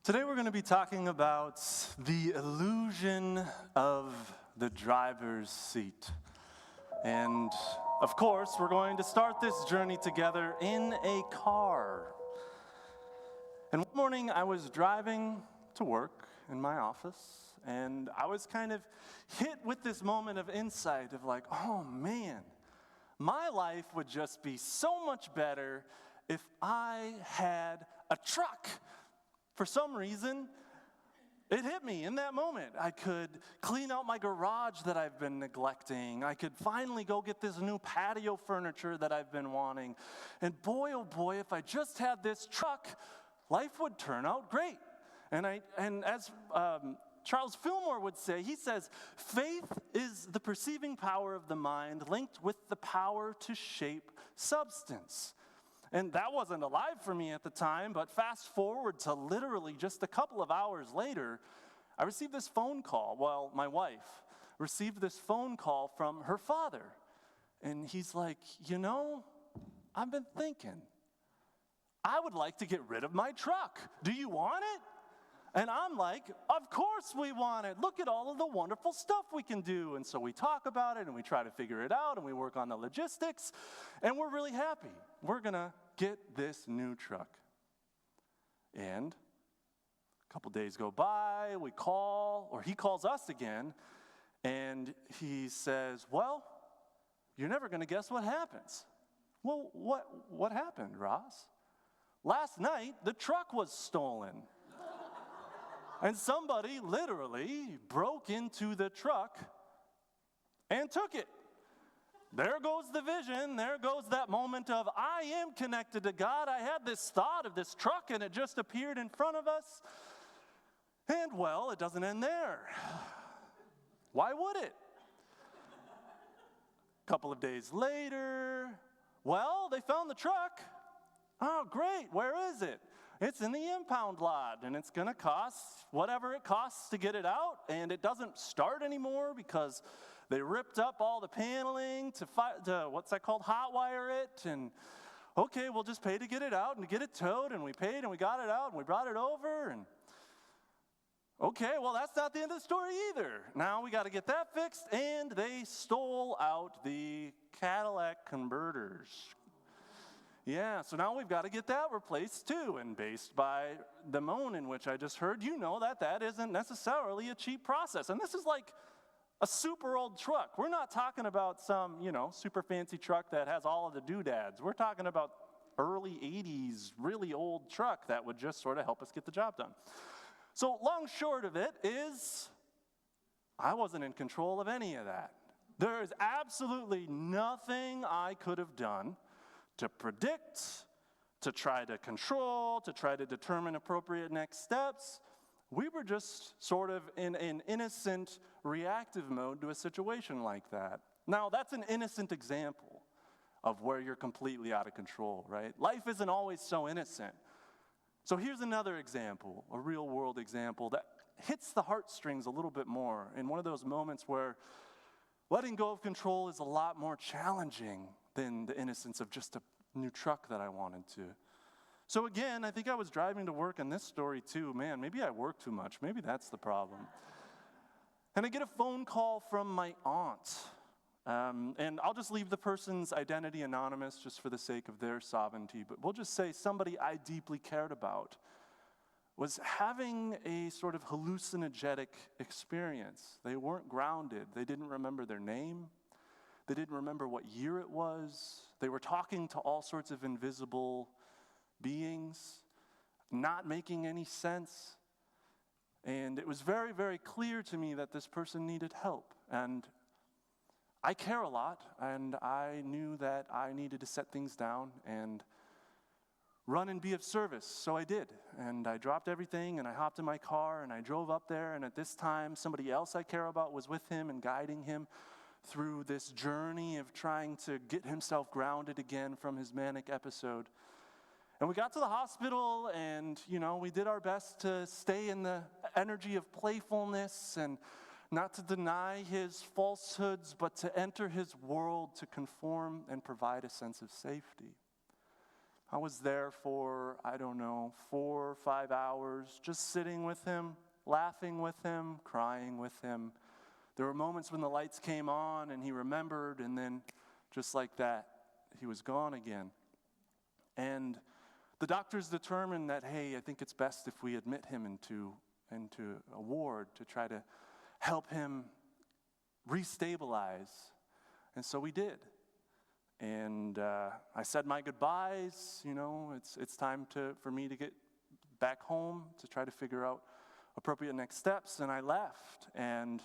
Today we're going to be talking about the illusion of the driver's seat. And of course, we're going to start this journey together in a car. And one morning I was driving to work in my office, and I was kind of hit with this moment of insight of like, oh man, my life would just be so much better if I had a truck. For some reason, it hit me in that moment. I could clean out my garage that I've been neglecting. I could finally go get this new patio furniture that I've been wanting. And boy, oh boy, if I just had this truck, life would turn out great. And as Charles Fillmore would say, he says, faith is the perceiving power of the mind linked with the power to shape substance. And that wasn't alive for me at the time, but fast forward to literally just a couple of hours later, I received this phone call. Well, my wife received this phone call from her father. And he's like, I've been thinking, I would like to get rid of my truck. Do you want it? And I'm like, of course we want it. Look at all of the wonderful stuff we can do. And so we talk about it and we try to figure it out and we work on the logistics and we're really happy. We're going to get this new truck. And a couple days go by, he calls us again, and he says, well, you're never going to guess what happens. Well, what happened, Ross? Last night, the truck was stolen. And somebody literally broke into the truck and took it. There goes the vision. There goes that moment of, I am connected to God. I had this thought of this truck, and it just appeared in front of us. And, well, it doesn't end there. Why would it? A couple of days later, well, they found the truck. Oh, great. Where is it? It's in the impound lot, and it's going to cost whatever it costs to get it out, and it doesn't start anymore because they ripped up all the paneling to hot wire it, and okay, we'll just pay to get it out and to get it towed, and we paid, and we got it out, and we brought it over, and okay, well, that's not the end of the story either. Now we got to get that fixed, and they stole out the Cadillac converters. Yeah, so now we've got to get that replaced too. And based by the moan in which I just heard, that isn't necessarily a cheap process. And this is like a super old truck. We're not talking about some, super fancy truck that has all of the doodads. We're talking about early 80s, really old truck that would just sort of help us get the job done. So long short of it is, I wasn't in control of any of that. There is absolutely nothing I could have done to predict, to try to control, to try to determine appropriate next steps. We were just sort of in an innocent, reactive mode to a situation like that. Now, that's an innocent example of where you're completely out of control, right? Life isn't always so innocent. So here's another example, a real-world example that hits the heartstrings a little bit more in one of those moments where letting go of control is a lot more challenging than the innocence of just a new truck that I wanted to. So again, I think I was driving to work in this story too. Man, maybe I work too much. Maybe that's the problem. And I get a phone call from my aunt. And I'll just leave the person's identity anonymous just for the sake of their sovereignty. But we'll just say somebody I deeply cared about was having a sort of hallucinogenic experience. They weren't grounded. They didn't remember their name. They didn't remember what year it was. They were talking to all sorts of invisible beings, not making any sense. And it was very, very clear to me that this person needed help. And I care a lot, and I knew that I needed to set things down and run and be of service. So I did. And I dropped everything, and I hopped in my car, and I drove up there. And at this time, somebody else I care about was with him and guiding him through this journey of trying to get himself grounded again from his manic episode. And we got to the hospital, and, we did our best to stay in the energy of playfulness and not to deny his falsehoods, but to enter his world to conform and provide a sense of safety. I was there for, 4 or 5 hours, just sitting with him, laughing with him, crying with him. There were moments when the lights came on and he remembered, and then just like that, he was gone again. And the doctors determined that, hey, I think it's best if we admit him into a ward to try to help him restabilize. And so we did. And I said my goodbyes. It's time for me to get back home to try to figure out appropriate next steps. And I left. And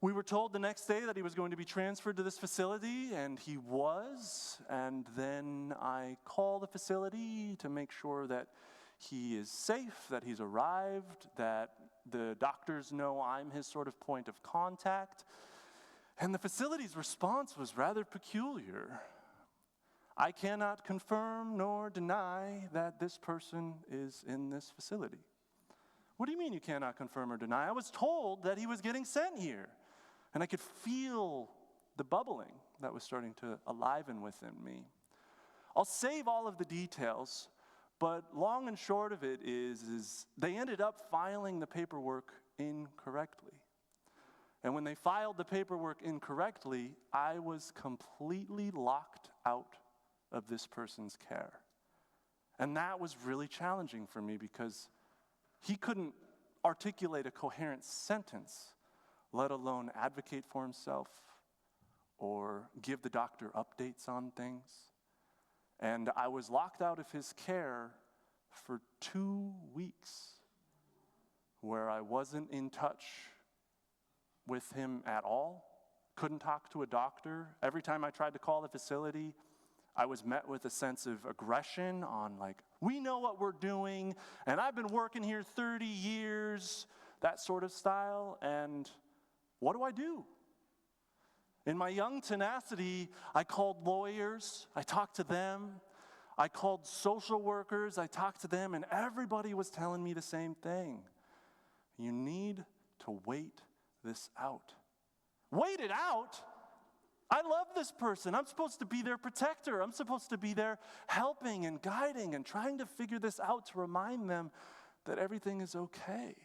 we were told the next day that he was going to be transferred to this facility, and he was. And then I call the facility to make sure that he is safe, that he's arrived, that the doctors know I'm his sort of point of contact. And the facility's response was rather peculiar. I cannot confirm nor deny that this person is in this facility. What do you mean you cannot confirm or deny? I was told that he was getting sent here. And I could feel the bubbling that was starting to aliven within me. I'll save all of the details, but long and short of it is they ended up filing the paperwork incorrectly. And when they filed the paperwork incorrectly, I was completely locked out of this person's care. And that was really challenging for me because he couldn't articulate a coherent sentence, let alone advocate for himself or give the doctor updates on things. And I was locked out of his care for 2 weeks, where I wasn't in touch with him at all, couldn't talk to a doctor. Every time I tried to call the facility, I was met with a sense of aggression on we know what we're doing, and I've been working here 30 years, that sort of style. And what do? In my young tenacity, I called lawyers, I talked to them. I called social workers, I talked to them, and everybody was telling me the same thing. You need to wait this out. Wait it out? I love this person. I'm supposed to be their protector. I'm supposed to be there helping and guiding and trying to figure this out to remind them that everything is okay.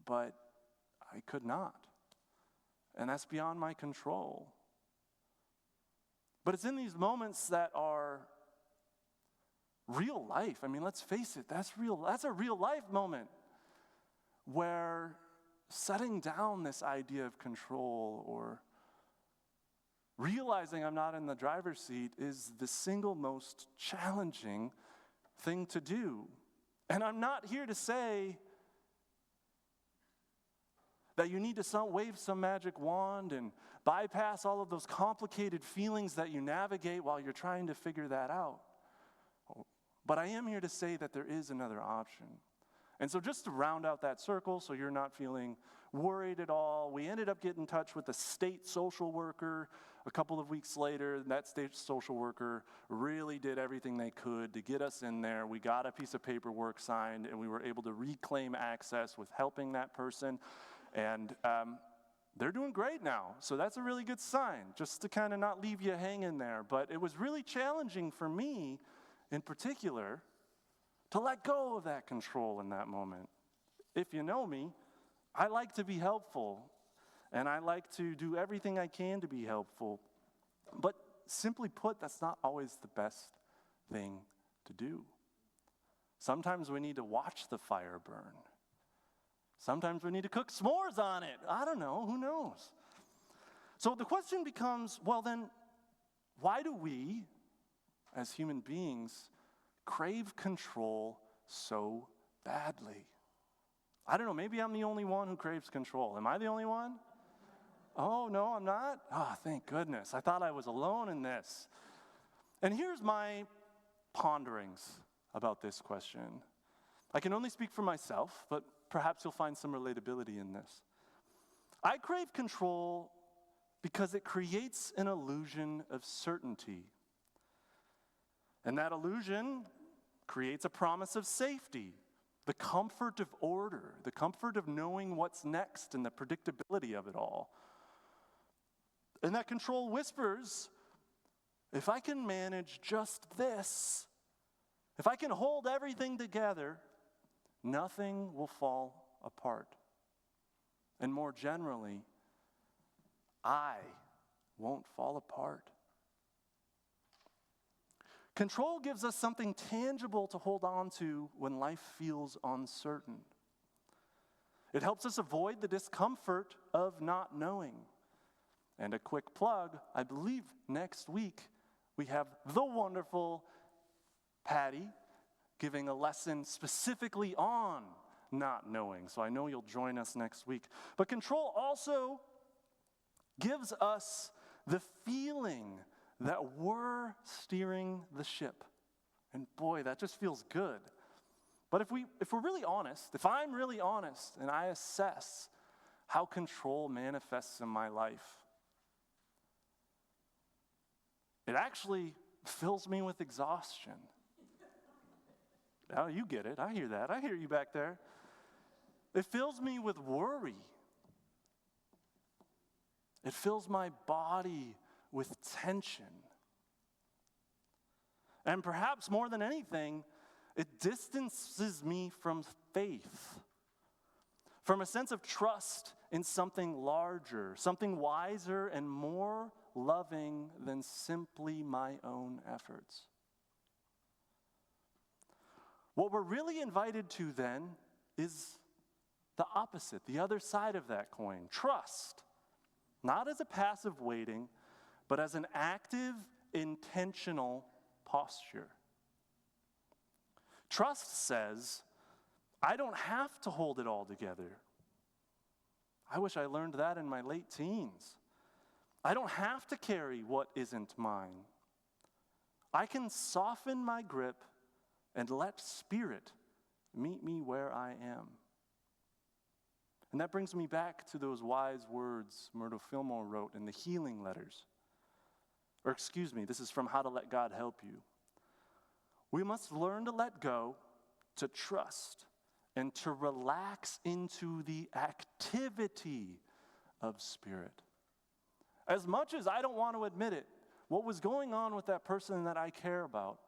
But I could not. And that's beyond my control. But it's in these moments that are real life. I mean, let's face it, that's a real life moment where setting down this idea of control or realizing I'm not in the driver's seat is the single most challenging thing to do. And I'm not here to say that you need to wave some magic wand and bypass all of those complicated feelings that you navigate while you're trying to figure that out. But I am here to say that there is another option. And so just to round out that circle so you're not feeling worried at all, we ended up getting in touch with the state social worker a couple of weeks later. That state social worker really did everything they could to get us in there. We got a piece of paperwork signed, and we were able to reclaim access with helping that person. And they're doing great now. So that's a really good sign, just to kind of not leave you hanging there. But it was really challenging for me, in particular, to let go of that control in that moment. If you know me, I like to be helpful, and I like to do everything I can to be helpful. But simply put, that's not always the best thing to do. Sometimes we need to watch the fire burn. Sometimes we need to cook s'mores on it. I don't know, who knows? So the question becomes, well then, why do we, as human beings, crave control so badly? I don't know, maybe I'm the only one who craves control. Am I the only one? Oh, no, I'm not? Oh, thank goodness. I thought I was alone in this. And here's my ponderings about this question. I can only speak for myself, but perhaps you'll find some relatability in this. I crave control because it creates an illusion of certainty. And that illusion creates a promise of safety, the comfort of order, the comfort of knowing what's next and the predictability of it all. And that control whispers if I can manage just this, if I can hold everything together, nothing will fall apart. And more generally, I won't fall apart. Control gives us something tangible to hold on to when life feels uncertain. It helps us avoid the discomfort of not knowing. And a quick plug, I believe next week we have the wonderful Patty giving a lesson specifically on not knowing. So I know you'll join us next week. But control also gives us the feeling that we're steering the ship. And boy, that just feels good. But if we're really honest, if I'm really honest and I assess how control manifests in my life, it actually fills me with exhaustion. Oh, you get it. I hear that. I hear you back there. It fills me with worry. It fills my body with tension. And perhaps more than anything, it distances me from faith, from a sense of trust in something larger, something wiser and more loving than simply my own efforts. What we're really invited to then is the opposite, the other side of that coin, trust. Not as a passive waiting, but as an active, intentional posture. Trust says, I don't have to hold it all together. I wish I learned that in my late teens. I don't have to carry what isn't mine. I can soften my grip and let Spirit meet me where I am. And that brings me back to those wise words Murdo Fillmore wrote in the healing letters. Or excuse me, this is from How to Let God Help You. We must learn to let go, to trust, and to relax into the activity of Spirit. As much as I don't want to admit it, what was going on with that person that I care about,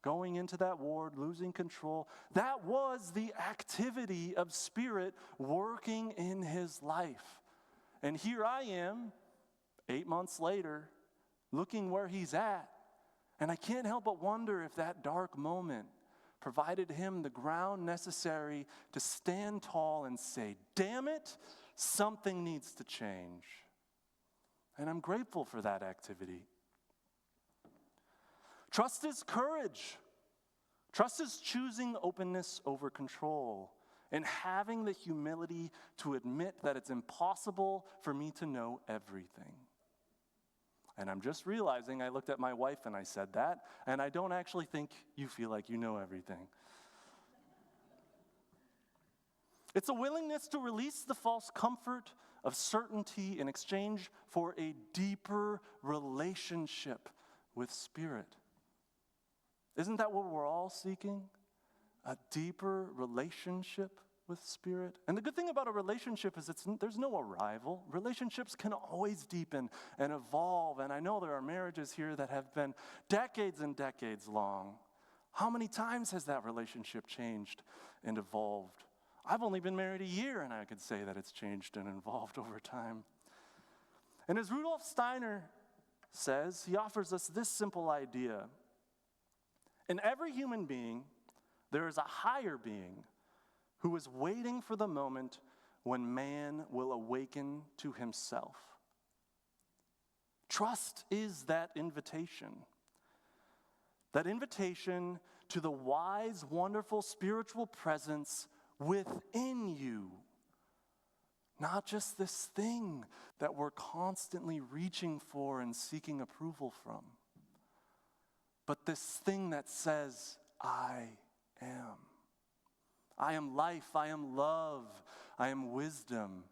going into that ward, losing control, that was the activity of Spirit working in his life. And here I am, 8 months later, looking where he's at, and I can't help but wonder if that dark moment provided him the ground necessary to stand tall and say, damn it, something needs to change. And I'm grateful for that activity. Trust is courage. Trust is choosing openness over control and having the humility to admit that it's impossible for me to know everything. And I'm just realizing I looked at my wife and I said that, and I don't actually think you feel like you know everything. It's a willingness to release the false comfort of certainty in exchange for a deeper relationship with Spirit. Isn't that what we're all seeking? A deeper relationship with Spirit? And the good thing about a relationship is there's no arrival. Relationships can always deepen and evolve. And I know there are marriages here that have been decades and decades long. How many times has that relationship changed and evolved? I've only been married a year, and I could say that it's changed and evolved over time. And as Rudolf Steiner says, he offers us this simple idea. In every human being, there is a higher being who is waiting for the moment when man will awaken to himself. Trust is that invitation to the wise, wonderful spiritual presence within you. Not just this thing that we're constantly reaching for and seeking approval from, but this thing that says, I am. I am life, I am love, I am wisdom.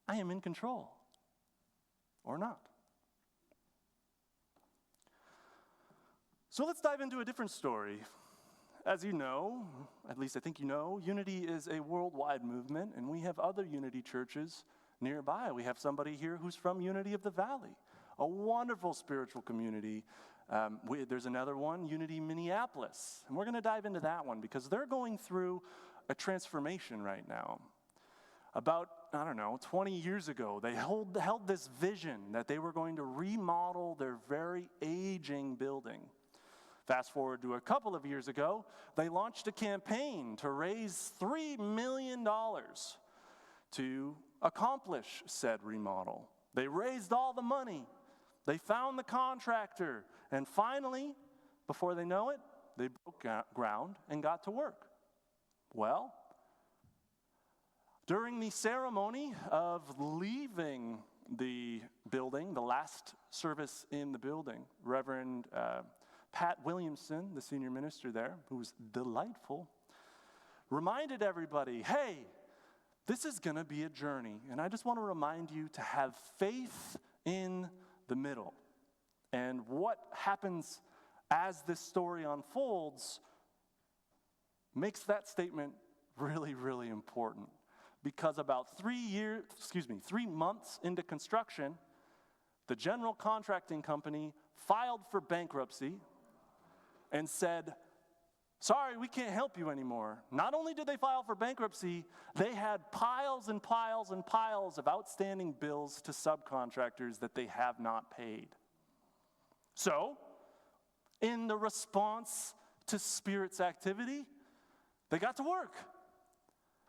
I am in control. Or not. So let's dive into a different story. As you know, at least I think you know, Unity is a worldwide movement, and we have other Unity churches nearby. We have somebody here who's from Unity of the Valley. a wonderful spiritual community. There's another one, Unity Minneapolis, and we're going to dive into that one because they're going through a transformation right now. About, 20 years ago, they held this vision that they were going to remodel their very aging building. Fast forward to a couple of years ago, they launched a campaign to raise $3 million to accomplish said remodel. They raised all the money. They found the contractor. And finally, before they know it, they broke ground and got to work. Well, during the ceremony of leaving the building, the last service in the building, Reverend Pat Williamson, the senior minister there, who was delightful, reminded everybody, hey, this is going to be a journey. And I just want to remind you to have faith in the middle. And what happens as this story unfolds makes that statement really, really important. Because about 3 months into construction, the general contracting company filed for bankruptcy and said, sorry, we can't help you anymore. Not only did they file for bankruptcy, they had piles and piles and piles of outstanding bills to subcontractors that they have not paid. So, in the response to Spirit's activity, they got to work.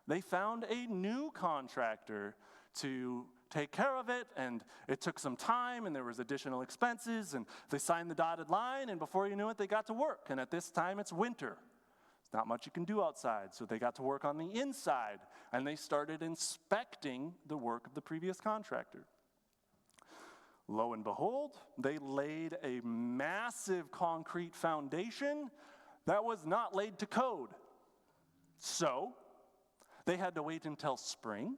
They found a new contractor to take care of it, and it took some time, and there was additional expenses, and they signed the dotted line, and before you knew it, they got to work. And at this time, it's winter. There's not much you can do outside, so they got to work on the inside, and they started inspecting the work of the previous contractor. Lo and behold, they laid a massive concrete foundation that was not laid to code. So, they had to wait until spring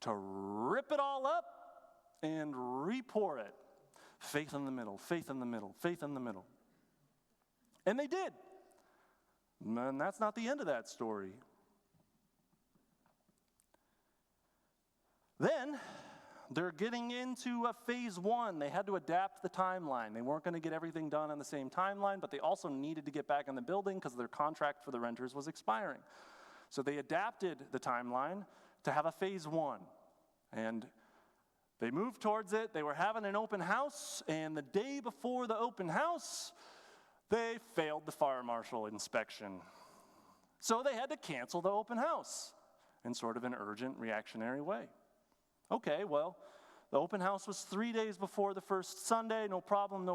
to rip it all up and re-pour it. Faith in the middle, faith in the middle, faith in the middle. And they did. And that's not the end of that story. Then, they're getting into a phase one. They had to adapt the timeline. They weren't going to get everything done on the same timeline, but they also needed to get back in the building because their contract for the renters was expiring. So they adapted the timeline to have a phase one. And they moved towards it. They were having an open house, and the day before the open house, they failed the fire marshal inspection. So they had to cancel the open house in sort of an urgent, reactionary way. Okay, well, the open house was 3 days before the first Sunday. No problem.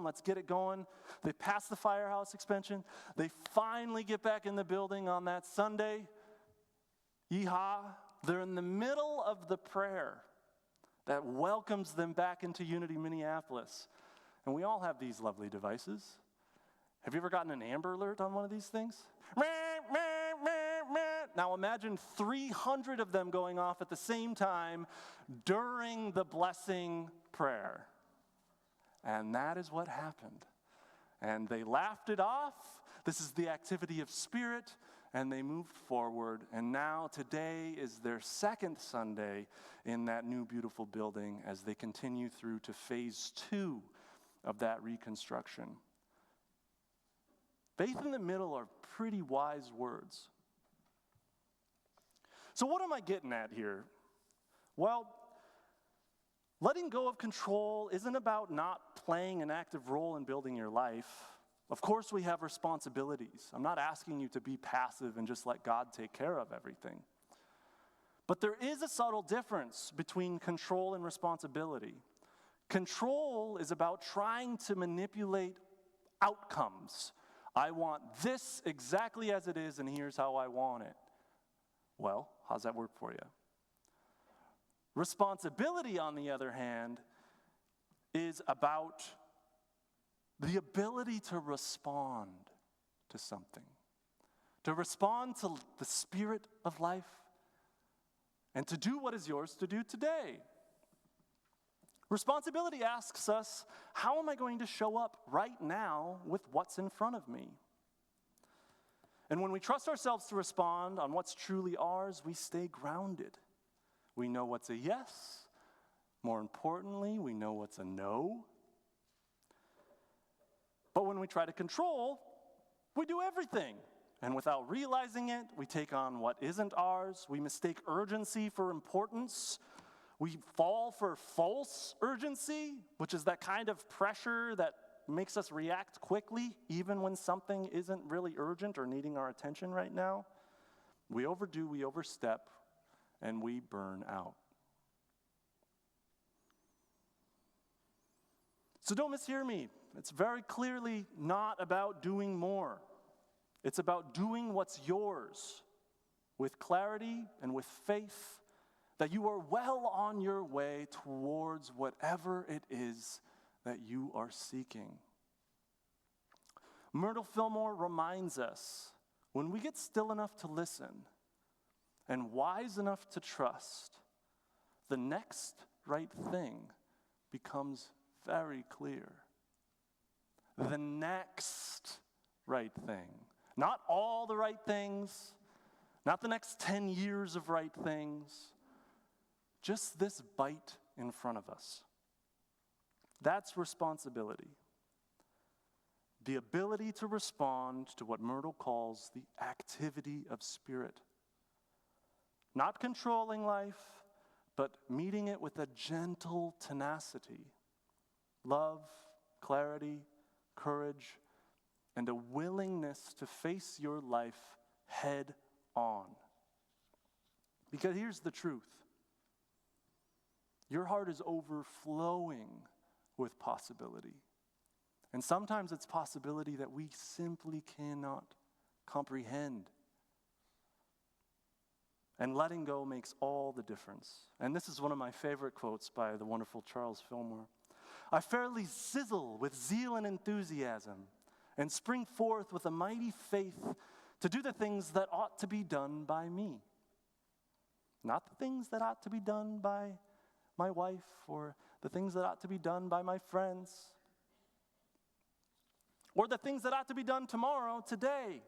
Let's get it going. They pass the firehouse inspection. They finally get back in the building on that Sunday. Yeehaw. They're in the middle of the prayer that welcomes them back into Unity Minneapolis. And we all have these lovely devices. Have you ever gotten an Amber Alert on one of these things? Now imagine 300 of them going off at the same time during the blessing prayer. And that is what happened. And they laughed it off. This is the activity of Spirit. And they moved forward. And now today is their second Sunday in that new beautiful building as they continue through to phase 2 of that reconstruction. Faith in the middle are pretty wise words. So what am I getting at here? Well, letting go of control isn't about not playing an active role in building your life. Of course we have responsibilities. I'm not asking you to be passive and just let God take care of everything. But there is a subtle difference between control and responsibility. Control is about trying to manipulate outcomes. I want this exactly as it is, and here's how I want it. Well, how's that work for you? Responsibility, on the other hand, is about the ability to respond to something, to respond to the Spirit of life, and to do what is yours to do today. Responsibility asks us, how am I going to show up right now with what's in front of me? And when we trust ourselves to respond on what's truly ours, we stay grounded. We know what's a yes, More importantly, we know what's a no. But when we try to control, we do everything. And without realizing it, we take on what isn't ours. We mistake urgency for importance. We fall for false urgency, which is that kind of pressure that makes us react quickly, even when something isn't really urgent or needing our attention right now. We overdo, we overstep, and we burn out. So don't mishear me. It's very clearly not about doing more. It's about doing what's yours with clarity and with faith that you are well on your way towards whatever it is that you are seeking. Myrtle Fillmore reminds us, when we get still enough to listen and wise enough to trust, the next right thing becomes very clear. The next right thing. Not all the right things, not the next 10 years of right things, just this bite in front of us. That's responsibility. The ability to respond to what Myrtle calls the activity of spirit. Not controlling life, but meeting it with a gentle tenacity. Love, clarity, courage, and a willingness to face your life head on. Because here's the truth. Your heart is overflowing with possibility. And sometimes it's possibility that we simply cannot comprehend. And letting go makes all the difference. And this is one of my favorite quotes by the wonderful Charles Fillmore. I fairly sizzle with zeal and enthusiasm and spring forth with a mighty faith to do the things that ought to be done by me. Not the things that ought to be done by my wife or the things that ought to be done by my friends or the things that ought to be done tomorrow, today.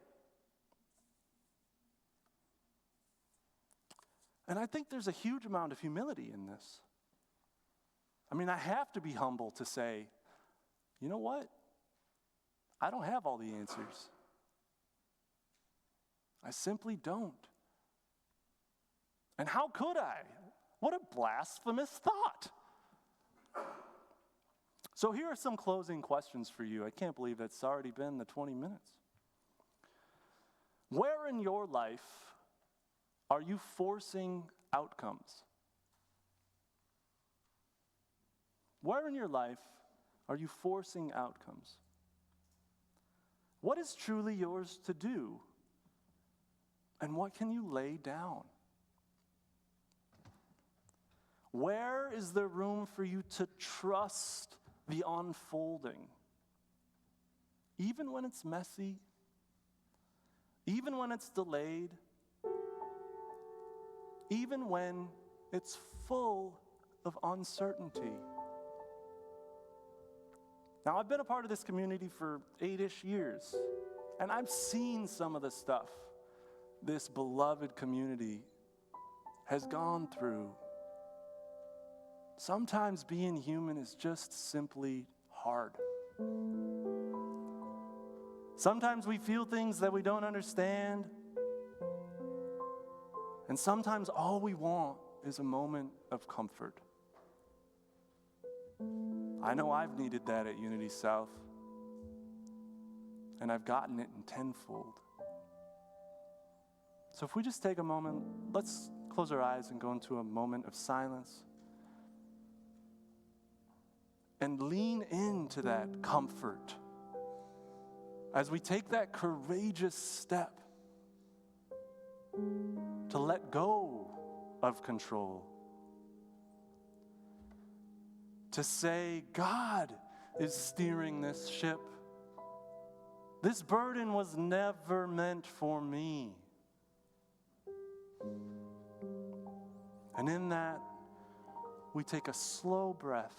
And I think there's a huge amount of humility in this. I mean, I have to be humble to say, you know what? I don't have all the answers. I simply don't. And how could I? What a blasphemous thought. So here are some closing questions for you. I can't believe it's already been the 20 minutes. Where in your life are you forcing outcomes? Where in your life are you forcing outcomes? What is truly yours to do? And what can you lay down? Where is there room for you to trust the unfolding? Even when it's messy, even when it's delayed, even when it's full of uncertainty. Now, I've been a part of this community for 8-ish years, and I've seen some of the stuff this beloved community has gone through. Sometimes being human is just simply hard. Sometimes we feel things that we don't understand, and sometimes all we want is a moment of comfort. I know I've needed that at Unity South, and I've gotten it in tenfold. So if we just take a moment, let's close our eyes and go into a moment of silence and lean into that comfort as we take that courageous step to let go of control. To say, God is steering this ship. This burden was never meant for me. And in that, we take a slow breath.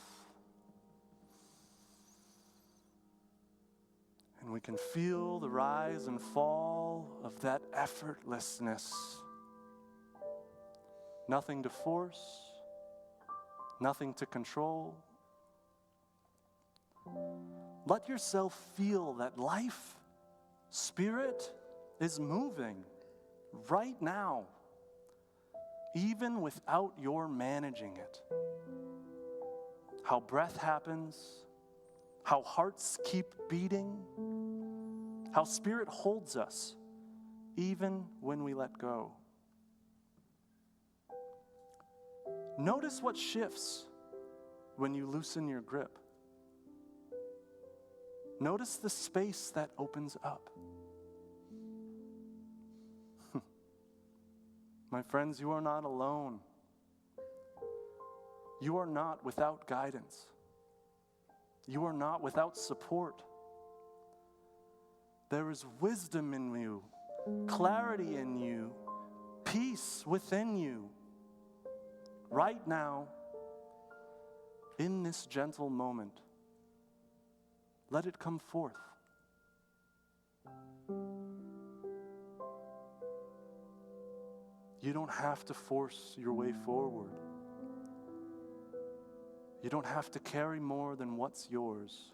And we can feel the rise and fall of that effortlessness. Nothing to force, nothing to control. Let yourself feel that life, Spirit, is moving right now, even without your managing it. How breath happens, how hearts keep beating, how Spirit holds us, even when we let go. Notice what shifts when you loosen your grip. Notice the space that opens up. My friends, you are not alone. You are not without guidance. You are not without support. There is wisdom in you, clarity in you, peace within you. Right now, in this gentle moment, let it come forth. You don't have to force your way forward. You don't have to carry more than what's yours.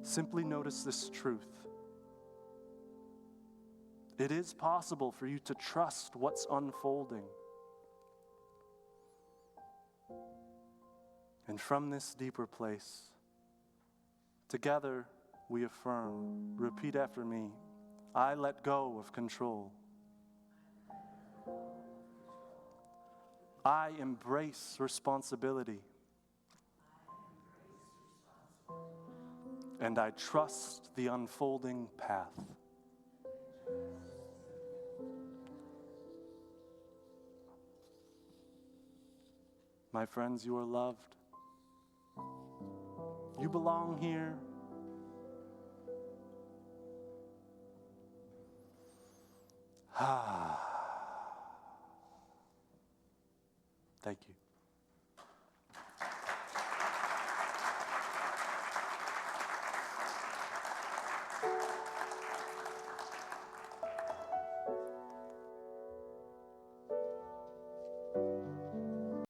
Simply notice this truth. It is possible for you to trust what's unfolding. And from this deeper place, together we affirm, repeat after me, I let go of control. I embrace responsibility. And I trust the unfolding path. My friends, you are loved. You belong here. Ah.